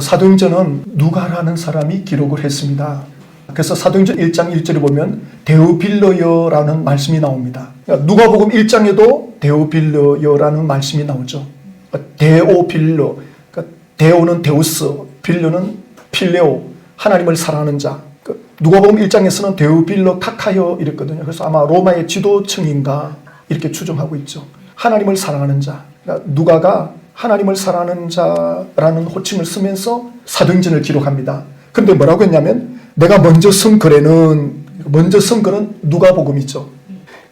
사도행전은 누가라는 사람이 기록을 했습니다. 그래서 사도행전 1장 1절에 보면 데오빌로여라는 말씀이 나옵니다. 그러니까 누가복음 1장에도 데오빌로여라는 말씀이 나오죠. 데오빌로, 그러니까 데오는 데우스, 빌로는 필레오, 하나님을 사랑하는 자. 누가복음 1장에서는 데오빌로 카카여 이랬거든요. 그래서 아마 로마의 지도층인가 이렇게 추정하고 있죠. 하나님을 사랑하는 자. 그러니까 누가가 하나님을 사랑하는 자라는 호칭을 쓰면서 사도행전을 기록합니다. 그런데 뭐라고 했냐면 내가 먼저 쓴 글은 누가복음이죠.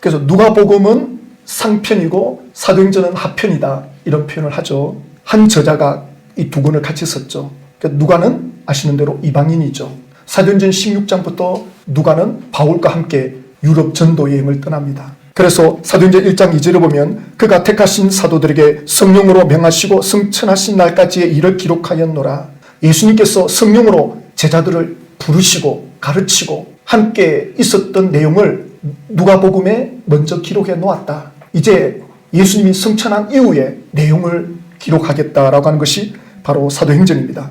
그래서 누가복음은 상편이고 사도행전은 하편이다 이런 표현을 하죠. 한 저자가 이 두 권을 같이 썼죠. 그러니까 누가는 아시는 대로 이방인이죠. 사도행전 16장부터 누가는 바울과 함께 유럽 전도 여행을 떠납니다. 그래서 사도행전 1장 2절에 보면 그가 택하신 사도들에게 성령으로 명하시고 승천하신 날까지의 일을 기록하였노라. 예수님께서 성령으로 제자들을 부르시고 가르치고 함께 있었던 내용을 누가복음에 먼저 기록해 놓았다. 이제 예수님이 승천한 이후에 내용을 기록하겠다라고 하는 것이 바로 사도행전입니다.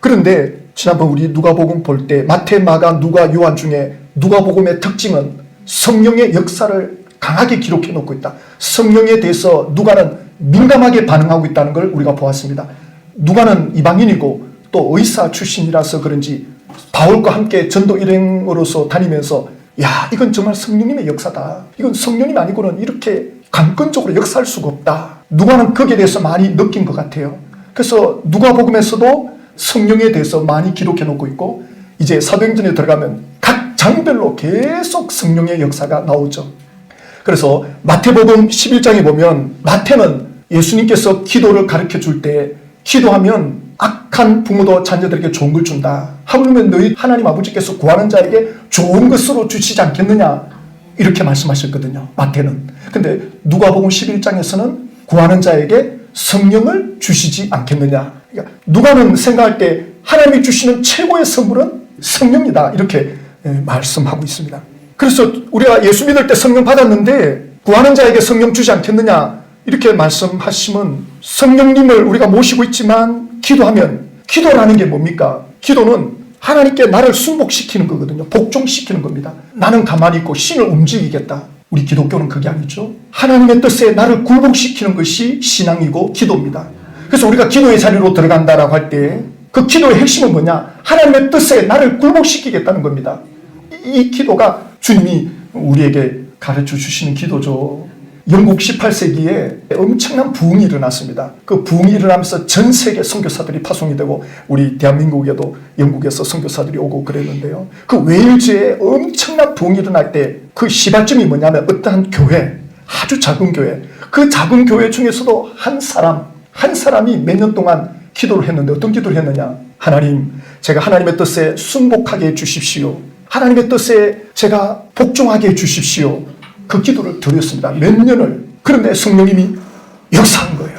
그런데 지난번 우리 누가복음 볼 때 마태, 마가, 누가, 요한 중에 누가복음의 특징은 성령의 역사를 강하게 기록해 놓고 있다. 성령에 대해서 누가는 민감하게 반응하고 있다는 걸 우리가 보았습니다. 누가는 이방인이고 또 의사 출신이라서 그런지 바울과 함께 전도 일행으로서 다니면서 야, 이건 정말 성령님의 역사다. 이건 성령님 아니고는 이렇게 강권적으로 역사할 수가 없다. 누가는 거기에 대해서 많이 느낀 것 같아요. 그래서 누가복음에서도 성령에 대해서 많이 기록해 놓고 있고 이제 사도행전에 들어가면 각 장별로 계속 성령의 역사가 나오죠. 그래서 마태복음 11장에 보면 마태는 예수님께서 기도를 가르쳐 줄 때 기도하면 악한 부모도 자녀들에게 좋은 걸 준다. 하물며 너희 하나님 아버지께서 구하는 자에게 좋은 것으로 주시지 않겠느냐 이렇게 말씀하셨거든요. 마태는. 근데 누가복음 11장에서는 구하는 자에게 성령을 주시지 않겠느냐. 그러니까 누가는 생각할 때 하나님이 주시는 최고의 선물은 성령이다 이렇게 말씀하고 있습니다. 그래서 우리가 예수 믿을 때 성령 받았는데 구하는 자에게 성령 주지 않겠느냐 이렇게 말씀하시면 성령님을 우리가 모시고 있지만 기도하면 기도라는 게 뭡니까? 기도는 하나님께 나를 순복시키는 거거든요. 복종시키는 겁니다. 나는 가만히 있고 신을 움직이겠다. 우리 기독교는 그게 아니죠. 하나님의 뜻에 나를 굴복시키는 것이 신앙이고 기도입니다. 그래서 우리가 기도의 자리로 들어간다라고 할 때 그 기도의 핵심은 뭐냐? 하나님의 뜻에 나를 굴복시키겠다는 겁니다. 이 기도가 주님이 우리에게 가르쳐 주시는 기도죠. 영국 18세기에 엄청난 부흥이 일어났습니다. 그 부흥이 일어나면서 전 세계 선교사들이 파송이 되고 우리 대한민국에도 영국에서 선교사들이 오고 그랬는데요. 그 웨일즈에 엄청난 부흥이 일어날 때 그 시발점이 뭐냐면 어떠한 교회, 아주 작은 교회, 그 작은 교회 중에서도 한 사람이 몇 년 동안 기도를 했는데 어떤 기도를 했느냐? 하나님, 제가 하나님의 뜻에 순복하게 해주십시오. 하나님의 뜻에 제가 복종하게 해주십시오. 그 기도를 드렸습니다. 몇 년을. 그런데 성령님이 역사한 거예요.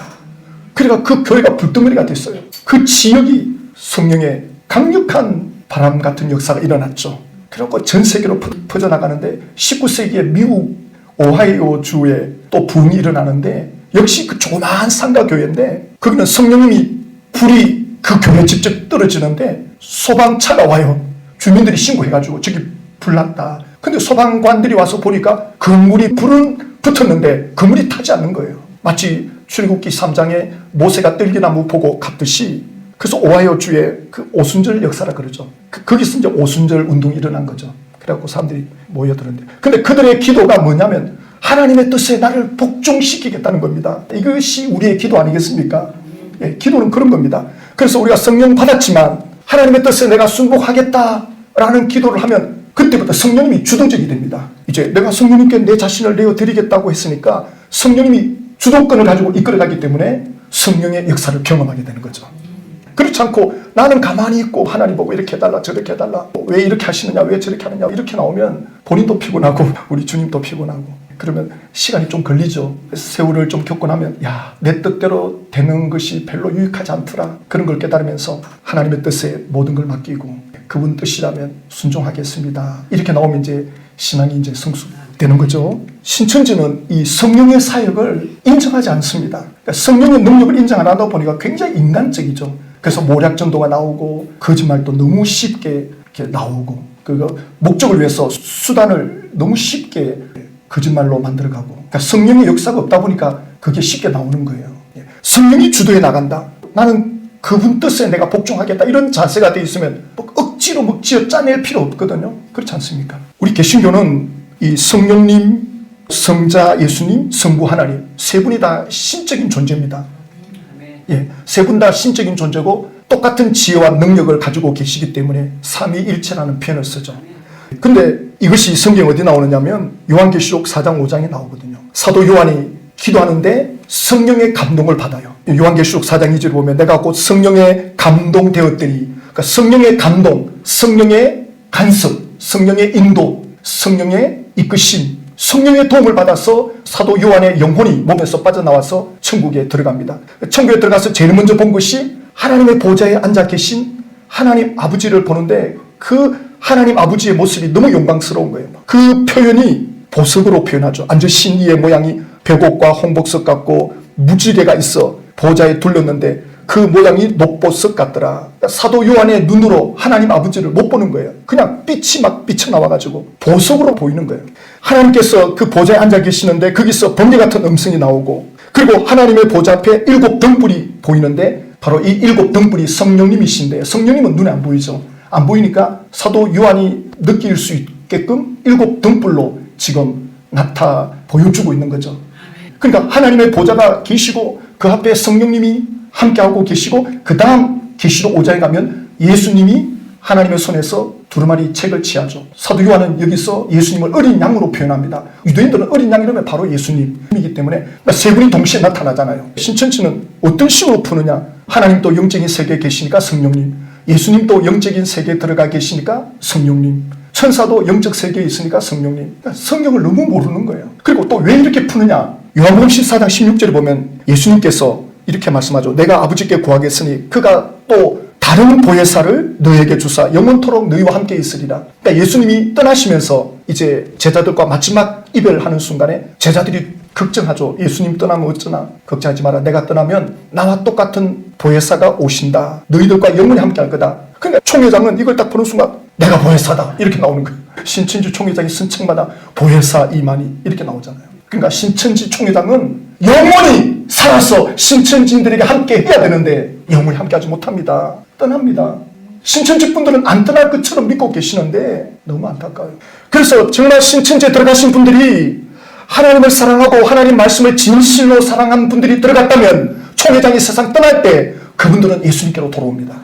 그러니까 그 교회가 불덩어리가 됐어요. 그 지역이 성령의 강력한 바람 같은 역사가 일어났죠. 그리고 전 세계로 퍼져나가는데 19세기에 미국 오하이오 주에 또 부흥이 일어나는데 역시 그 조그마한 상가교회인데 거기는 성령님이 불이 그 교회에 직접 떨어지는데 소방차가 와요. 주민들이 신고해가지고 저기 불 났다. 근데 소방관들이 와서 보니까 그물이 불은 붙었는데 그물이 타지 않는 거예요. 마치 출애굽기 3장에 모세가 떨기나무 보고 갔듯이. 그래서 오하이오 주에 그 오순절 역사라 그러죠. 거기서 이제 오순절 운동이 일어난 거죠. 그래갖고 사람들이 모여들었는데. 근데 그들의 기도가 뭐냐면 하나님의 뜻에 나를 복종시키겠다는 겁니다. 이것이 우리의 기도 아니겠습니까? 예, 기도는 그런 겁니다. 그래서 우리가 성령 받았지만 하나님의 뜻에 내가 순복하겠다라는 기도를 하면 그때부터 성령님이 주도적이 됩니다. 이제 내가 성령님께 내 자신을 내어드리겠다고 했으니까 성령님이 주도권을 가지고 이끌어가기 때문에 성령의 역사를 경험하게 되는 거죠. 그렇지 않고 나는 가만히 있고 하나님 보고 이렇게 해달라 저렇게 해달라 왜 이렇게 하시느냐 왜 저렇게 하느냐 이렇게 나오면 본인도 피곤하고 우리 주님도 피곤하고 그러면 시간이 좀 걸리죠. 그래서 세월을 좀 겪고 나면 야, 내 뜻대로 되는 것이 별로 유익하지 않더라. 그런 걸 깨달으면서 하나님의 뜻에 모든 걸 맡기고 그분 뜻이라면 순종하겠습니다. 이렇게 나오면 이제 신앙이 이제 성숙되는 거죠. 신천지는 이 성령의 사역을 인정하지 않습니다. 그러니까 성령의 능력을 인정 안 하다 보니까 굉장히 인간적이죠. 그래서 모략전도가 나오고 거짓말도 너무 쉽게 이렇게 나오고 그 목적을 위해서 수단을 너무 쉽게 거짓말로 만들어가고 그러니까 성령의 역사가 없다 보니까 그게 쉽게 나오는 거예요. 성령이 주도해 나간다. 나는 그분 뜻에 내가 복종하겠다. 이런 자세가 돼 있으면 억지로 뭐 쥐어 짜낼 필요 없거든요. 그렇지 않습니까? 우리 개신교는 이 성령님, 성자 예수님, 성부 하나님 세 분이 다 신적인 존재입니다. 예, 세 분 다 신적인 존재고 똑같은 지혜와 능력을 가지고 계시기 때문에 삼위일체라는 표현을 쓰죠. 근데 이것이 성경 어디 나오느냐면 요한계시록 4장 5장에 나오거든요. 사도 요한이 기도하는데 성령의 감동을 받아요. 요한계시록 4장 2절을 보면 내가 곧 성령에 감동되었더니 그러니까 성령의 감동, 성령의 간섭, 성령의 인도, 성령의 이끄심, 성령의 도움을 받아서 사도 요한의 영혼이 몸에서 빠져나와서 천국에 들어갑니다. 천국에 들어가서 제일 먼저 본 것이 하나님의 보좌에 앉아 계신 하나님 아버지를 보는데 그 하나님 아버지의 모습이 너무 영광스러운 거예요. 그 표현이 보석으로 표현하죠. 앉으신 이의 모양이 벽옥과 홍복석 같고 무지개가 있어 보좌에 둘렀는데 그 모양이 녹보석 같더라. 사도 요한의 눈으로 하나님 아버지를 못 보는 거예요. 그냥 빛이 막 비쳐나와가지고 보석으로 보이는 거예요. 하나님께서 그 보좌에 앉아 계시는데 거기서 번개 같은 음성이 나오고 그리고 하나님의 보좌 앞에 7 등불이 보이는데 바로 이 7 등불이 성령님이신데 성령님은 눈에 안 보이죠. 안 보이니까 사도 요한이 느낄 수 있게끔 7 등불로 지금 보여주고 있는 거죠. 그러니까 하나님의 보좌가 계시고 그 앞에 성령님이 함께하고 계시고 그 다음 계시록 5장에 가면 예수님이 하나님의 손에서 두루마리 책을 취하죠. 사도 요한은 여기서 예수님을 어린 양으로 표현합니다. 유대인들은 어린 양이라면 바로 예수님이기 때문에 세 분이 동시에 나타나잖아요. 신천지는 어떤 식으로 푸느냐. 하나님도 영적인 세계에 계시니까 성령님, 예수님도 영적인 세계에 들어가 계시니까 성령님, 천사도 영적 세계에 있으니까 성령님. 그러니까 성경을 너무 모르는 거예요. 그리고 또 왜 이렇게 푸느냐. 요한복음 14장 16절에 보면 예수님께서 이렇게 말씀하죠. 내가 아버지께 구하겠으니 그가 또 다른 보혜사를 너에게 주사 영원토록 너희와 함께 있으리라. 그러니까 예수님이 떠나시면서 이제 제자들과 마지막 이별하는 순간에 제자들이 걱정하죠. 예수님 떠나면 어쩌나. 걱정하지 마라. 내가 떠나면 나와 똑같은 보혜사가 오신다. 너희들과 영원히 함께 할 거다. 그러니까 총회장은 이걸 딱 보는 순간 내가 보혜사다. 이렇게 나오는 거예요. 신천지 총회장이 쓴 책마다 보혜사 이만희 이렇게 나오잖아요. 그러니까 신천지 총회장은 영원히 살아서 신천지인들에게 함께 해야 되는데 영원히 함께 하지 못합니다. 떠납니다. 신천지 분들은 안 떠날 것처럼 믿고 계시는데 너무 안타까워요. 그래서 정말 신천지에 들어가신 분들이 하나님을 사랑하고 하나님 말씀을 진실로 사랑한 분들이 들어갔다면 총회장이 세상 떠날 때 그분들은 예수님께로 돌아옵니다.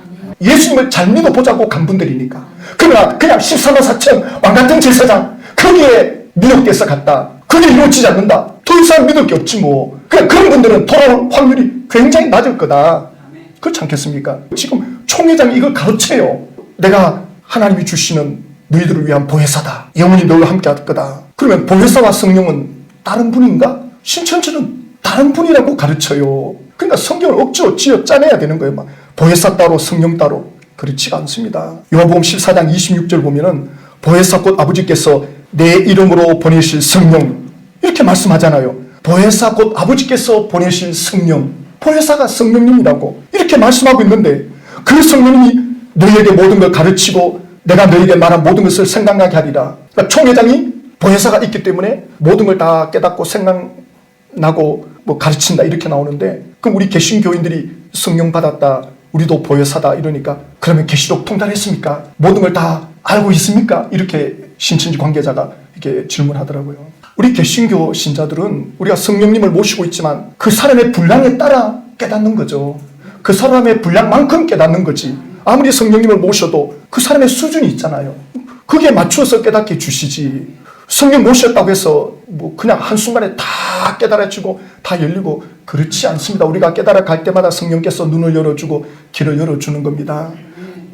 예수님을 잘 믿어보자고 간 분들이니까. 그러나 그냥 14만 4천 왕같은 제사장 거기에 미혹돼서 갔다. 그게 이루어지지 않는다. 더 이상 믿을 게 없지 뭐. 그냥 그런 분들은 돌아올 확률이 굉장히 낮을 거다. 그렇지 않겠습니까? 지금 총회장이 이걸 가르쳐요. 내가 하나님이 주시는 너희들을 위한 보혜사다. 영원히 너희와 함께 할 거다. 그러면 보혜사와 성령은 다른 분인가? 신천지는 다른 분이라고 가르쳐요. 그러니까 성경을 억지로 쥐어 짜내야 되는 거예요. 막 보혜사 따로 성령 따로. 그렇지가 않습니다. 요한복음 14장 26절 보면은 보혜사 곧 아버지께서 내 이름으로 보내실 성령 이렇게 말씀하잖아요. 보혜사 곧 아버지께서 보내실 성령. 보혜사가 성령님이라고 이렇게 말씀하고 있는데 그 성령님이 너희에게 모든 걸 가르치고 내가 너희에게 말한 모든 것을 생각나게 하리라. 그러니까 총회장이 보혜사가 있기 때문에 모든 걸 다 깨닫고 생각나고 뭐 가르친다 이렇게 나오는데 그럼 우리 개신교인들이 성령 받았다. 우리도 보혜사다 이러니까 그러면 계시록 통달했습니까? 모든 걸 다 알고 있습니까? 이렇게 신천지 관계자가 이렇게 질문하더라고요. 우리 개신교 신자들은 우리가 성령님을 모시고 있지만 그 사람의 분량에 따라 깨닫는 거죠. 그 사람의 분량만큼 깨닫는 거지. 아무리 성령님을 모셔도 그 사람의 수준이 있잖아요. 거기에 맞춰서 깨닫게 주시지. 성령 모셨다고 해서 뭐 그냥 한순간에 다 깨달아지고 다 열리고 그렇지 않습니다. 우리가 깨달아 갈 때마다 성령께서 눈을 열어주고 길을 열어주는 겁니다.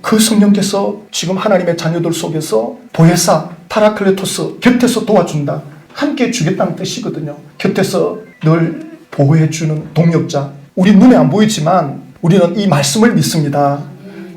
그 성령께서 지금 하나님의 자녀들 속에서 보혜사, 파라클레토스 곁에서 도와준다. 함께 주겠다는 뜻이거든요. 곁에서 늘 보호해주는 동역자. 우리 눈에 안 보이지만 우리는 이 말씀을 믿습니다.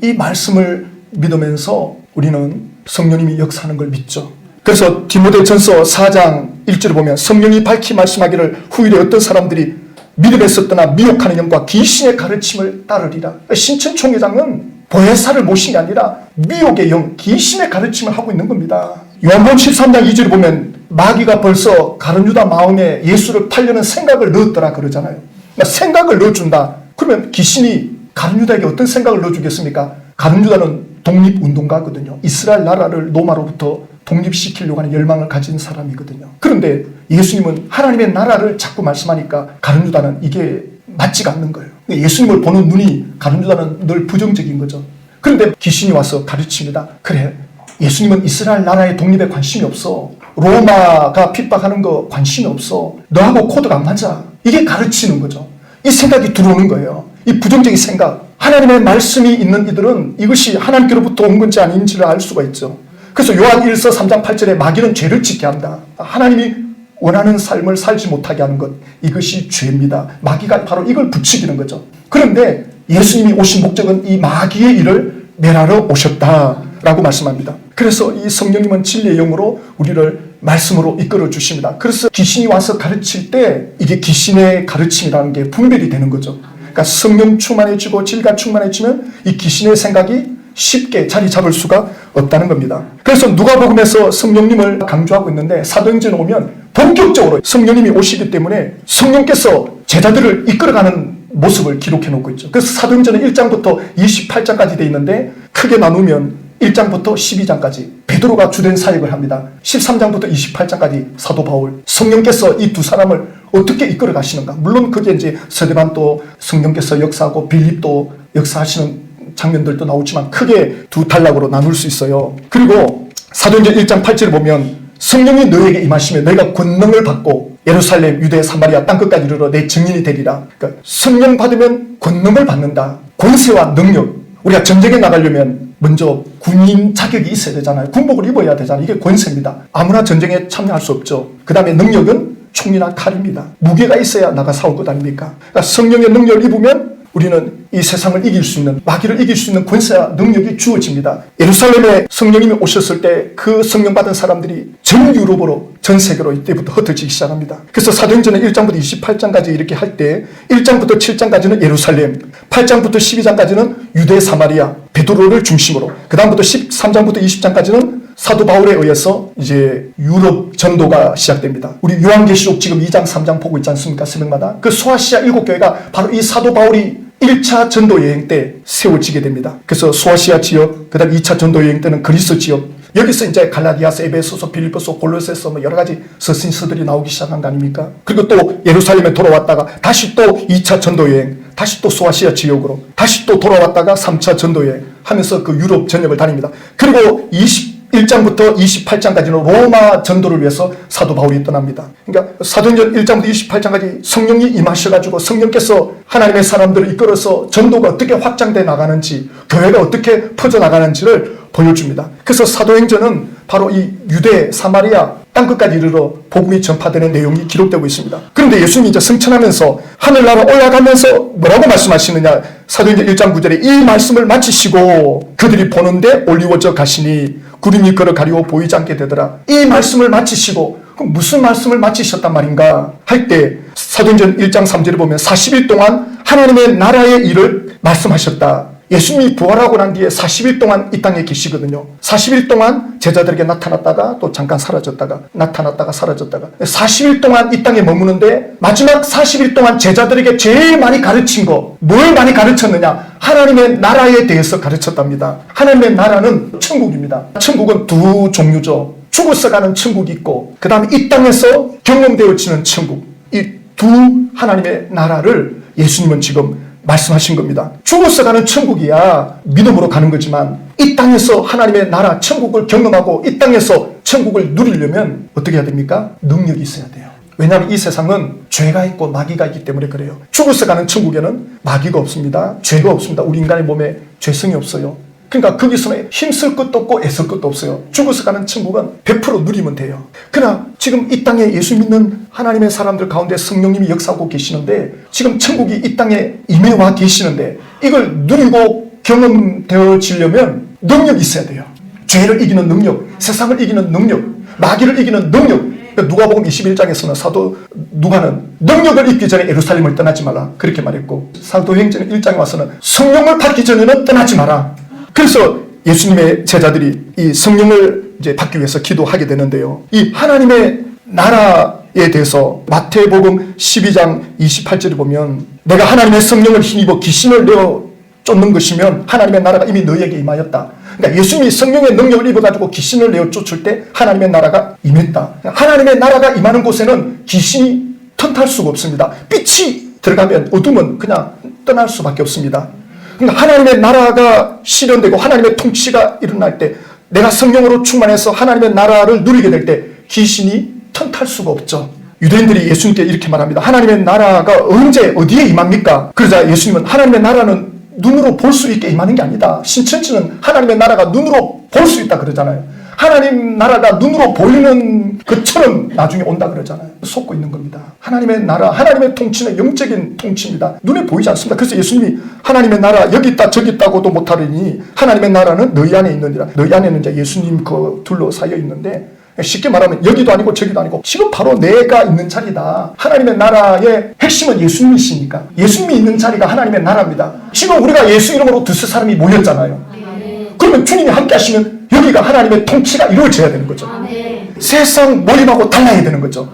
이 말씀을 믿으면서 우리는 성령님이 역사하는 걸 믿죠. 그래서 디모데전서 4장 1절을 보면 성령이 밝히 말씀하기를 후일에 어떤 사람들이 믿음에서 떠나 미혹하는 영과 귀신의 가르침을 따르리라. 신천 총회장은 보혜사를 모신 게 아니라 미혹의 영, 귀신의 가르침을 하고 있는 겁니다. 요한복음 13장 2절을 보면 마귀가 벌써 가룟 유다 마음에 예수를 팔려는 생각을 넣었더라 그러잖아요. 그러니까 생각을 넣어준다. 그러면 귀신이 가룟 유다에게 어떤 생각을 넣어주겠습니까? 가룟 유다는 독립운동가거든요. 이스라엘 나라를 로마로부터 독립시키려고 하는 열망을 가진 사람이거든요. 그런데 예수님은 하나님의 나라를 자꾸 말씀하니까 가룟 유다는 이게 맞지가 않는 거예요. 예수님을 보는 눈이 가룟 유다는 늘 부정적인 거죠. 그런데 귀신이 와서 가르칩니다. 그래, 예수님은 이스라엘 나라의 독립에 관심이 없어. 로마가 핍박하는 거 관심이 없어. 너하고 코드가 안 맞아. 이게 가르치는 거죠. 이 생각이 들어오는 거예요. 이 부정적인 생각. 하나님의 말씀이 있는 이들은 이것이 하나님께로부터 온 건지 아닌지를 알 수가 있죠. 그래서 요한 1서 3장 8절에 마귀는 죄를 짓게 한다. 하나님이 원하는 삶을 살지 못하게 하는 것, 이것이 죄입니다. 마귀가 바로 이걸 부추기는 거죠. 그런데 예수님이 오신 목적은 이 마귀의 일을 멸하러 오셨다라고 말씀합니다. 그래서 이 성령님은 진리의 영으로 우리를 말씀으로 이끌어 주십니다. 그래서 귀신이 와서 가르칠 때 이게 귀신의 가르침이라는 게 분별이 되는 거죠. 그러니까 성령 충만해지고 진리가 충만해지면 이 귀신의 생각이 쉽게 자리 잡을 수가 없다는 겁니다. 그래서 누가복음에서 성령님을 강조하고 있는데 사도행전에 오면 본격적으로 성령님이 오시기 때문에 성령께서 제자들을 이끌어가는 모습을 기록해 놓고 있죠. 그래서 사도행전은 1장부터 28장까지 되어 있는데 크게 나누면 1장부터 12장까지 베드로가 주된 사역을 합니다. 13장부터 28장까지 사도 바울, 성령께서 이 두 사람을 어떻게 이끌어 가시는가. 물론 그게 이제 스데반도 성령께서 역사하고 빌립도 역사하시는 장면들도 나오지만 크게 두 단락으로 나눌 수 있어요. 그리고 사도행전 1장 8절을 보면 성령이 너에게 임하시면 너희가 권능을 받고 예루살렘, 유대, 사마리아 땅끝까지 이르러 내 증인이 되리라. 그러니까 성령 받으면 권능을 받는다. 권세와 능력. 우리가 전쟁에 나가려면 먼저 군인 자격이 있어야 되잖아요. 군복을 입어야 되잖아요. 이게 권세입니다. 아무나 전쟁에 참여할 수 없죠. 그 다음에 능력은 총이나 칼입니다. 무게가 있어야 나가 싸울 것 아닙니까? 그러니까 성령의 능력을 입으면 우리는 이 세상을 이길 수 있는, 마귀를 이길 수 있는 권세와 능력이 주어집니다. 예루살렘에 성령님이 오셨을 때 그 성령 받은 사람들이 전 유럽으로, 전 세계로 이때부터 흩어지기 시작합니다. 그래서 사도행전은 1장부터 28장까지 이렇게 할 때 1장부터 7장까지는 예루살렘, 8장부터 12장까지는 유대, 사마리아, 베드로를 중심으로, 그 다음부터 13장부터 20장까지는 사도 바울에 의해서 이제 유럽 전도가 시작됩니다. 우리 요한계시록 지금 2장, 3장 보고 있지 않습니까? 새벽마다. 그 소아시아 7교회가 바로 이 사도 바울이 1차 전도 여행 때 세워지게 됩니다. 그래서 소아시아 지역, 그 다음 2차 전도 여행 때는 그리스 지역, 여기서 이제 갈라디아서, 에베소서, 빌립보서, 골로새서 뭐 여러 가지 서신서들이 나오기 시작한 거 아닙니까? 그리고 또 예루살렘에 돌아왔다가 다시 또 2차 전도 여행, 다시 또 소아시아 지역으로, 다시 또 돌아왔다가 3차 전도 여행 하면서 그 유럽 전역을 다닙니다. 그리고 1장부터 28장까지는 로마 전도를 위해서 사도 바울이 떠납니다. 그러니까 사도행전 1장부터 28장까지 성령이 임하셔가지고 성령께서 하나님의 사람들을 이끌어서 전도가 어떻게 확장돼 나가는지, 교회가 어떻게 퍼져나가는지를 보여줍니다. 그래서 사도행전은 바로 이 유대, 사마리아 땅끝까지 이르러 복음이 전파되는 내용이 기록되고 있습니다. 그런데 예수님이 이제 승천하면서 하늘나라 올라가면서 뭐라고 말씀하시느냐. 사도행전 1장 9절에 이 말씀을 마치시고 그들이 보는데 올리워져 가시니 구름이 걸어 가리고 보이지 않게 되더라. 이 말씀을 마치시고, 그럼 무슨 말씀을 마치셨단 말인가 할 때 사도행전 1장 3절에 보면 40일 동안 하나님의 나라의 일을 말씀하셨다. 예수님이 부활하고 난 뒤에 40일 동안 이 땅에 계시거든요. 40일 동안 제자들에게 나타났다가 또 잠깐 사라졌다가 나타났다가 사라졌다가 40일 동안 이 땅에 머무는데 마지막 40일 동안 제자들에게 제일 많이 가르친 거, 뭘 많이 가르쳤느냐? 하나님의 나라에 대해서 가르쳤답니다. 하나님의 나라는 천국입니다. 천국은 두 종류죠. 죽어서 가는 천국이 있고 그 다음에 이 땅에서 경험되어지는 천국. 이 두 하나님의 나라를 예수님은 지금 말씀하신 겁니다. 죽어서 가는 천국이야 믿음으로 가는 거지만 이 땅에서 하나님의 나라 천국을 경험하고 이 땅에서 천국을 누리려면 어떻게 해야 됩니까? 능력이 있어야 돼요. 왜냐하면 이 세상은 죄가 있고 마귀가 있기 때문에 그래요. 죽어서 가는 천국에는 마귀가 없습니다. 죄가 없습니다. 우리 인간의 몸에 죄성이 없어요. 그러니까 거기서는 힘쓸 것도 없고 애쓸 것도 없어요. 죽어서 가는 천국은 100% 누리면 돼요. 그러나 지금 이 땅에 예수 믿는 하나님의 사람들 가운데 성령님이 역사하고 계시는데 지금 천국이 이 땅에 임해와 계시는데 이걸 누리고 경험되어지려면 능력이 있어야 돼요. 죄를 이기는 능력, 세상을 이기는 능력, 마귀를 이기는 능력, 그러니까 누가복음 21장에서는 사도 누가는 능력을 입기 전에 예루살렘을 떠나지 마라 그렇게 말했고, 사도행전 1장에 와서는 성령을 받기 전에는 떠나지 마라. 그래서 예수님의 제자들이 이 성령을 이제 받기 위해서 기도하게 되는데요. 이 하나님의 나라에 대해서 마태복음 12장 28절에 보면 내가 하나님의 성령을 힘입어 귀신을 내어 쫓는 것이면 하나님의 나라가 이미 너희에게 임하였다. 그러니까 예수님이 성령의 능력을 입어가지고 귀신을 내어 쫓을 때 하나님의 나라가 임했다. 하나님의 나라가 임하는 곳에는 귀신이 턴탈 수가 없습니다. 빛이 들어가면 어둠은 그냥 떠날 수밖에 없습니다. 그러니까 하나님의 나라가 실현되고 하나님의 통치가 일어날 때, 내가 성령으로 충만해서 하나님의 나라를 누리게 될 때 귀신이 턴탈 수가 없죠. 유대인들이 예수님께 이렇게 말합니다. 하나님의 나라가 언제 어디에 임합니까? 그러자 예수님은 하나님의 나라는 눈으로 볼 수 있게 임하는 게 아니다. 신천지는 하나님의 나라가 눈으로 볼 수 있다 그러잖아요. 하나님 나라가 눈으로 보이는 것처럼 나중에 온다 그러잖아요. 속고 있는 겁니다. 하나님의 나라, 하나님의 통치는 영적인 통치입니다. 눈에 보이지 않습니다. 그래서 예수님이 하나님의 나라 여기 있다 저기 있다고도 못하리니 하나님의 나라는 너희 안에 있느니라. 너희 안에는 이제 예수님 그 둘러싸여 있는데, 쉽게 말하면 여기도 아니고 저기도 아니고 지금 바로 내가 있는 자리다. 하나님의 나라의 핵심은 예수님이시니까 예수님이 있는 자리가 하나님의 나라입니다. 지금 우리가 예수 이름으로 두세 사람이 모였잖아요. 그러면 주님이 함께 하시면 여기가 하나님의 통치가 이루어져야 되는 거죠. 세상 모임하고 달라야 되는 거죠.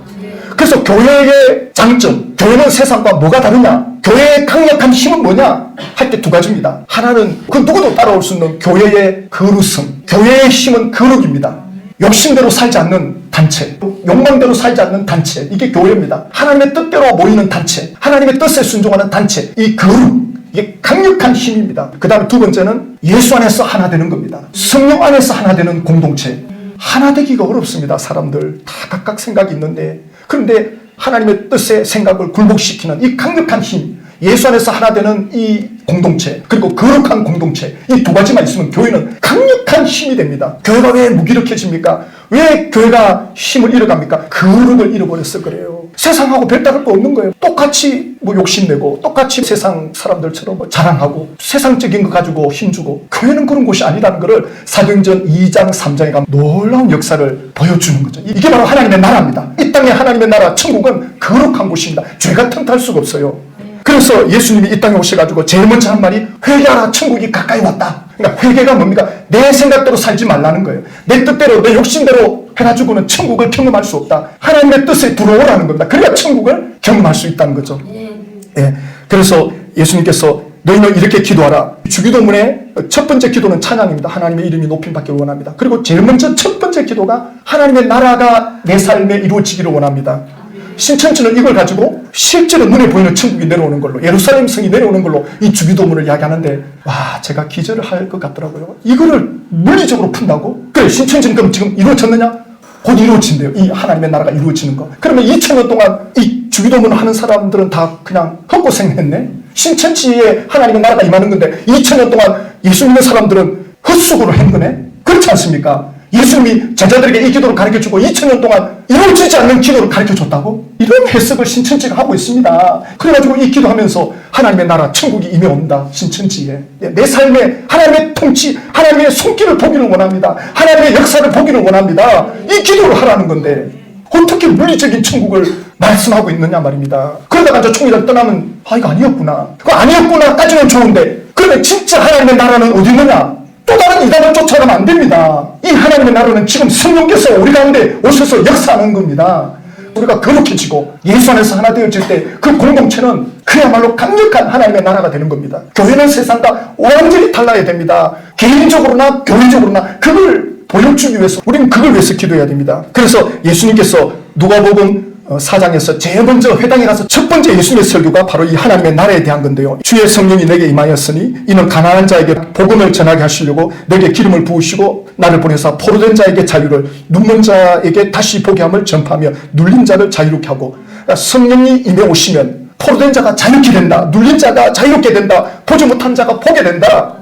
그래서 교회의 장점, 교회는 세상과 뭐가 다르냐, 교회의 강력한 힘은 뭐냐 할 때 두 가지입니다. 하나는 그 누구도 따라올 수 없는 교회의 거룩성, 교회의 힘은 거룩입니다. 욕심대로 살지 않는 단체, 욕망대로 살지 않는 단체, 이게 교회입니다. 하나님의 뜻대로 모이는 단체, 하나님의 뜻에 순종하는 단체, 이 거룩, 이게 강력한 힘입니다. 그 다음에 두 번째는 예수 안에서 하나 되는 겁니다. 성령 안에서 하나 되는 공동체. 하나 되기가 어렵습니다. 사람들 다 각각 생각이 있는데, 그런데 하나님의 뜻의 생각을 굴복시키는 이 강력한 힘, 예수 안에서 하나 되는 이 공동체, 그리고 거룩한 공동체, 이 두 가지만 있으면 교회는 강력한 힘이 됩니다. 교회가 왜 무기력해집니까? 왜 교회가 힘을 잃어갑니까? 거룩을 잃어버렸어 그래요. 세상하고 별다를 거 없는 거예요. 똑같이 뭐 욕심내고 똑같이 세상 사람들처럼 뭐 자랑하고 세상적인 거 가지고 힘주고, 교회는 그런 곳이 아니라는 것을 사도행전 2장 3장에 가면 놀라운 역사를 보여주는 거죠. 이게 바로 하나님의 나라입니다. 이 땅의 하나님의 나라 천국은 거룩한 곳입니다. 죄가 틈탈 수가 없어요. 그래서 예수님이 이 땅에 오셔가지고 제일 먼저 한 말이 회개하라, 천국이 가까이 왔다. 그러니까 회개가 뭡니까? 내 생각대로 살지 말라는 거예요. 내 뜻대로, 내 욕심대로 해가지고는 천국을 경험할 수 없다. 하나님의 뜻에 들어오라는 겁니다. 그래야 천국을 경험할 수 있다는 거죠. 예. 그래서 예수님께서 너희는 이렇게 기도하라. 주기도문의 첫 번째 기도는 찬양입니다. 하나님의 이름이 높임 받기를 원합니다. 그리고 제일 먼저 첫 번째 기도가 하나님의 나라가 내 삶에 이루어지기를 원합니다. 신천지는 이걸 가지고 실제로 눈에 보이는 천국이 내려오는 걸로, 예루살렘 성이 내려오는 걸로 이 주기도문을 이야기하는데, 와, 제가 기절을 할 것 같더라고요. 이거를 물리적으로 푼다고? 그래, 신천지는 그럼 지금 이루어졌느냐? 곧 이루어진대요. 이 하나님의 나라가 이루어지는 거. 그러면 2000년 동안 이 주기도문을 하는 사람들은 다 그냥 헛고생했네? 신천지에 하나님의 나라가 임하는 건데 2000년 동안 예수 믿는 사람들은 헛수고를 한 거네? 그렇지 않습니까? 예수님이 제자들에게 이 기도를 가르쳐주고 2000년 동안 이루어지지 않는 기도를 가르쳐줬다고? 이런 해석을 신천지가 하고 있습니다. 그래가지고 이 기도하면서 하나님의 나라, 천국이 임해온다. 신천지에. 내 삶에 하나님의 통치, 하나님의 손길을 보기를 원합니다. 하나님의 역사를 보기를 원합니다. 이 기도를 하라는 건데 어떻게 물리적인 천국을 말씀하고 있느냐 말입니다. 그러다가 이제 총회를 떠나면 이거 아니었구나. 그거 아니었구나까지는 좋은데, 그러면 진짜 하나님의 나라는 어디 있느냐? 또 다른 이단을 쫓아가면 안 됩니다. 이 하나님의 나라는 지금 성령께서 우리 가운데 오셔서 역사하는 겁니다. 우리가 거룩해지고 예수 안에서 하나 되어질 때 그 공동체는 그야말로 강력한 하나님의 나라가 되는 겁니다. 교회는 세상과 완전히 달라야 됩니다. 개인적으로나 교회적으로나 그걸 보여주기 위해서 우리는 그걸 위해서 기도해야 됩니다. 그래서 예수님께서 누가복음 4장에서 제일 먼저 회당에 가서 첫 번째 예수님의 설교가 바로 이 하나님의 나라에 대한 건데요. 주의 성령이 내게 임하였으니 이는 가난한 자에게 복음을 전하게 하시려고 내게 기름을 부으시고 나를 보내사 포로된 자에게 자유를, 눈먼 자에게 다시 보게 함을 전파하며 눌린 자를 자유롭게 하고. 그러니까 성령이 임해오시면 포로된 자가 자유롭게 된다. 눌린 자가 자유롭게 된다. 보지 못한 자가 보게 된다.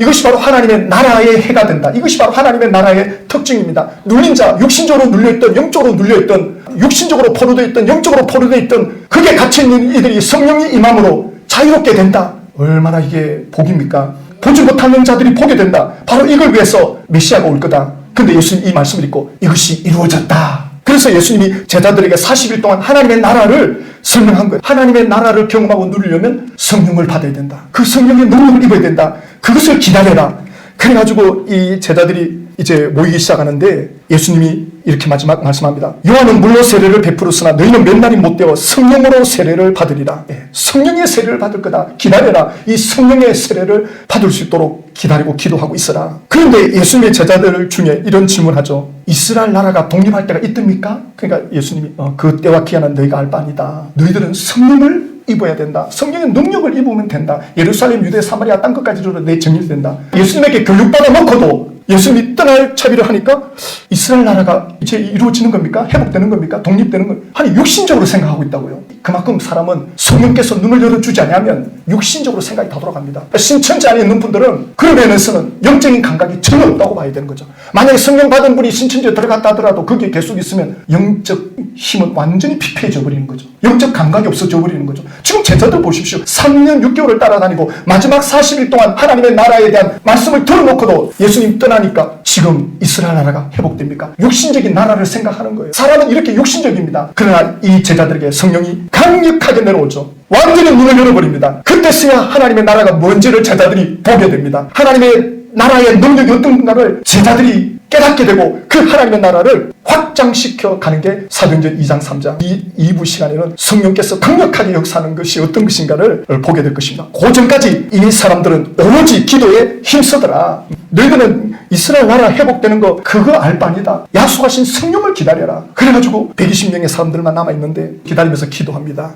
이것이 바로 하나님의 나라의 해가 된다. 이것이 바로 하나님의 나라의 특징입니다. 눌린 자, 육신적으로 눌려있던, 영적으로 눌려있던, 육신적으로 포로되어 있던, 영적으로 포로되어 있던, 그게 갇혀있는 이들이 성령이 임함으로 자유롭게 된다. 얼마나 이게 복입니까? 보지 못하는 자들이 보게 된다. 바로 이걸 위해서 메시아가 올 거다. 근데 예수님 이 말씀을 읽고 이것이 이루어졌다. 그래서 예수님이 제자들에게 40일 동안 하나님의 나라를 설명한 거예요. 하나님의 나라를 경험하고 누리려면 성령을 받아야 된다. 그 성령의 능력을 입어야 된다. 그것을 기다려라. 그래가지고 이 제자들이 이제 모이기 시작하는데 예수님이 이렇게 마지막 말씀합니다. 요한은 물로 세례를 베풀었으나 너희는 몇 날이 못되어 성령으로 세례를 받으리라. 성령의 세례를 받을 거다. 기다려라. 이 성령의 세례를 받을 수 있도록 기다리고 기도하고 있어라. 그런데 예수님의 제자들 중에 이런 질문하죠. 이스라엘 나라가 독립할 때가 있습니까? 그러니까 예수님이 그 때와 기한은 너희가 알 바 아니다. 너희들은 성령을 입어야 된다. 성령의 능력을 입으면 된다. 예루살렘, 유대, 사마리아 땅 끝까지로 내 정리된다. 예수님에게 교육받아 놓고도 예수님이 떠날 차비를 하니까 이스라엘 나라가 이제 이루어지는 겁니까? 회복되는 겁니까? 독립되는 겁니까? 아니 육신적으로 생각하고 있다고요. 그만큼 사람은 성령께서 눈을 열어주지 않으면 육신적으로 생각이 다 돌아갑니다. 신천지 안에 있는 분들은 그런 면에서는 영적인 감각이 전혀 없다고 봐야 되는 거죠. 만약에 성령 받은 분이 신천지에 들어갔다 하더라도 거기에 계속 있으면 영적 힘은 완전히 피폐해져 버리는 거죠. 영적 감각이 없어져 버리는 거죠. 지금 제자들 보십시오. 3년 6개월을 따라다니고 마지막 40일 동안 하나님의 나라에 대한 말씀을 들어놓고도 예수님 떠나니까 지금 이스라엘 나라가 회복됩니까? 육신적인 나라를 생각하는 거예요. 사람은 이렇게 육신적입니다. 그러나 이 제자들에게 성령이 강력하게 내려오죠. 완전히 눈을 열어버립니다. 그때서야 하나님의 나라가 뭔지를 제자들이 보게 됩니다. 하나님의 나라의 능력이 어떤가를 제자들이 깨닫게 되고 그 하나님의 나라를 확장시켜 가는 게 사도행전 2장 3장 이 2부 시간에는 성령께서 강력하게 역사하는 것이 어떤 것인가를 보게 될 것입니다. 그 전까지 이 사람들은 오로지 기도에 힘쓰더라. 너희들은 이스라엘 나라 회복되는 거 그거 알 바 아니다. 약속하신 성령을 기다려라. 그래가지고 120명의 사람들만 남아있는데 기다리면서 기도합니다.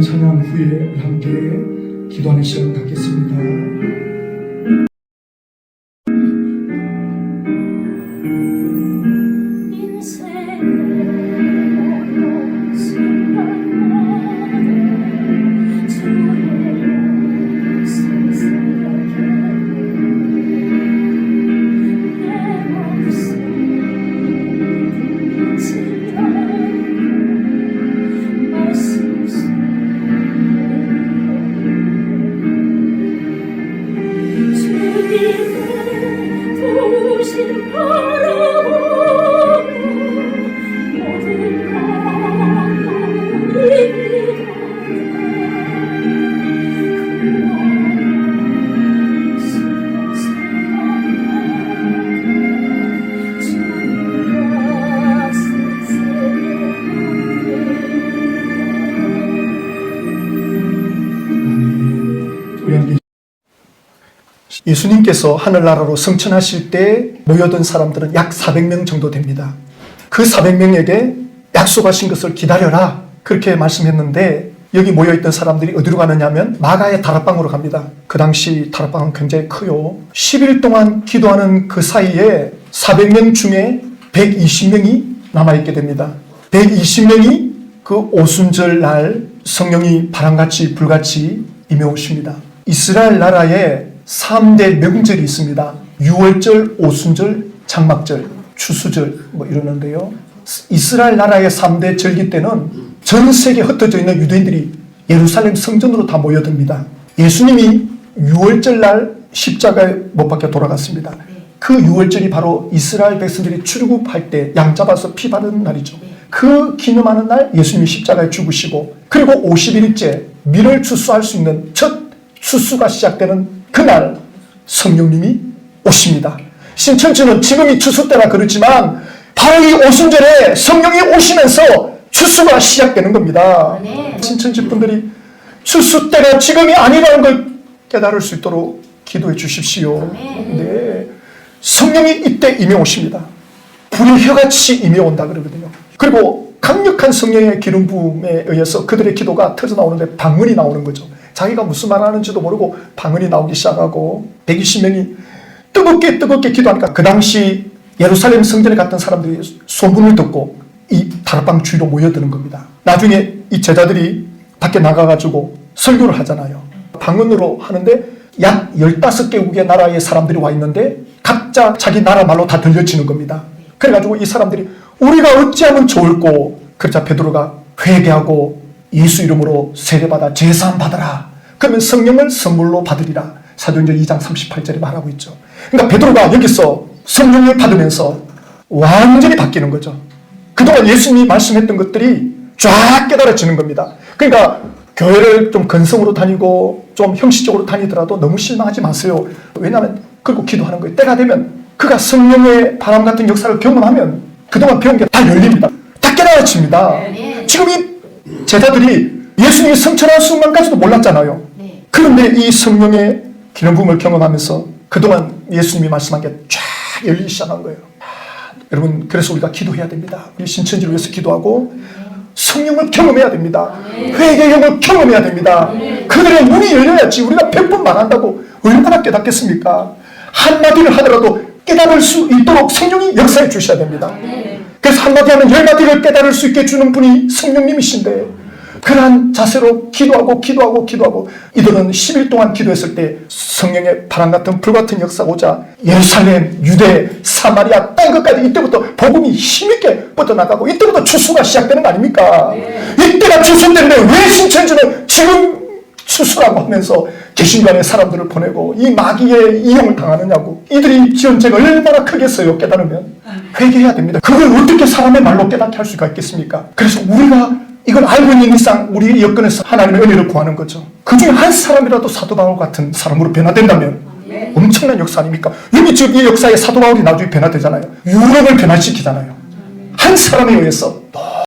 찬양 후에 함께 기도하는 시간 갖겠습니다. 예수님께서 하늘나라로 승천하실 때 모여든 사람들은 약 400명 정도 됩니다. 그 400명에게 약속하신 것을 기다려라 그렇게 말씀했는데 여기 모여있던 사람들이 어디로 가느냐 하면 마가의 다락방으로 갑니다. 그 당시 다락방은 굉장히 커요. 10일 동안 기도하는 그 사이에 400명 중에 120명이 남아있게 됩니다. 120명이 그 오순절 날 성령이 바람같이 불같이 임해오십니다. 이스라엘 나라에 3대 명절이 있습니다. 유월절, 오순절, 장막절, 추수절 뭐 이러는데요. 이스라엘 나라의 3대 절기 때는 전 세계에 흩어져 있는 유대인들이 예루살렘 성전으로 다 모여듭니다. 예수님이 유월절 날 십자가에 못 박혀 돌아갔습니다. 그 유월절이 바로 이스라엘 백성들이 출애굽할 때 양 잡아서 피 바르는 날이죠. 그 기념하는 날 예수님이 십자가에 죽으시고, 그리고 50일째 밀을 추수할 수 있는 첫 추수가 시작되는 그날 성령님이 오십니다. 신천지는 지금이 추수 때라 그렇지만 바로 이 오순절에 성령이 오시면서 추수가 시작되는 겁니다. 신천지 분들이 추수 때가 지금이 아니라는 걸 깨달을 수 있도록 기도해 주십시오. 네. 성령이 이때 임해 오십니다. 불의 혀같이 임해 온다 그러거든요. 그리고 강력한 성령의 기름 부음에 의해서 그들의 기도가 터져 나오는데 방언이 나오는 거죠. 자기가 무슨 말 하는지도 모르고 방언이 나오기 시작하고 120명이 뜨겁게 기도하니까 그 당시 예루살렘 성전에 갔던 사람들이 소문을 듣고 이 다락방 주위로 모여드는 겁니다. 나중에 이 제자들이 밖에 나가가지고 설교를 하잖아요. 방언으로 하는데 약 15개국의 나라의 사람들이 와 있는데 각자 자기 나라 말로 다 들려지는 겁니다. 그래가지고 이 사람들이 우리가 어찌하면 좋을꼬. 그러자 베드로가 회개하고 예수 이름으로 세례받아 제사함 받아라. 그러면 성령을 선물로 받으리라. 사도행전 2장 38절에 말하고 있죠. 그러니까 베드로가 여기서 성령을 받으면서 완전히 바뀌는 거죠. 그동안 예수님이 말씀했던 것들이 쫙 깨달아지는 겁니다. 그러니까 교회를 좀 건성으로 다니고 좀 형식적으로 다니더라도 너무 실망하지 마세요. 왜냐하면 그리고 기도하는 거예요. 때가 되면 그가 성령의 바람 같은 역사를 경험하면 그동안 배운 게 다 열립니다. 다 깨달아집니다. 지금 이 제자들이 예수님이 성천한 순간까지도 몰랐잖아요. 그런데 이 성령의 기름 부음을 경험하면서 그동안 예수님이 말씀한 게 쫙 열리기 시작한 거예요. 여러분, 그래서 우리가 기도해야 됩니다. 우리 신천지를 위해서 기도하고 성령을 경험해야 됩니다. 회개형을 경험해야 됩니다. 그들의 눈이 열려야지. 우리가 100번 말한다고 얼마나 깨닫겠습니까? 한마디를 하더라도 깨달을 수 있도록 성령이 역사해 주셔야 됩니다. 그래서 한마디 하면 10마디를 깨달을 수 있게 해주는 분이 성령님이신데, 그러한 자세로 기도하고 이들은 10일 동안 기도했을 때 성령의 바람 같은 불 같은 역사가 오자 예루살렘, 유대, 사마리아 땅 끝까지 이때부터 복음이 힘있게 뻗어나가고 이때부터 추수가 시작되는 거 아닙니까? 이때가 추수 때인데 왜 신천지는 지금 추수라고 하면서 개신교안에 사람들을 보내고 이 마귀의 이용을 당하느냐고. 이들이 지은 죄가 얼마나 크겠어요. 깨달으면 회개해야 됩니다. 그걸 어떻게 사람의 말로 깨닫게 할 수가 있겠습니까? 그래서 우리가 이걸 알고 있는 이상 우리 여건에서 하나님의 은혜를 구하는 거죠. 그 중에 한 사람이라도 사도 바울 같은 사람으로 변화된다면 엄청난 역사 아닙니까? 여기 지금 이 역사에 사도 바울이 나중에 변화되잖아요. 유럽을 변화시키잖아요. 한 사람에 의해서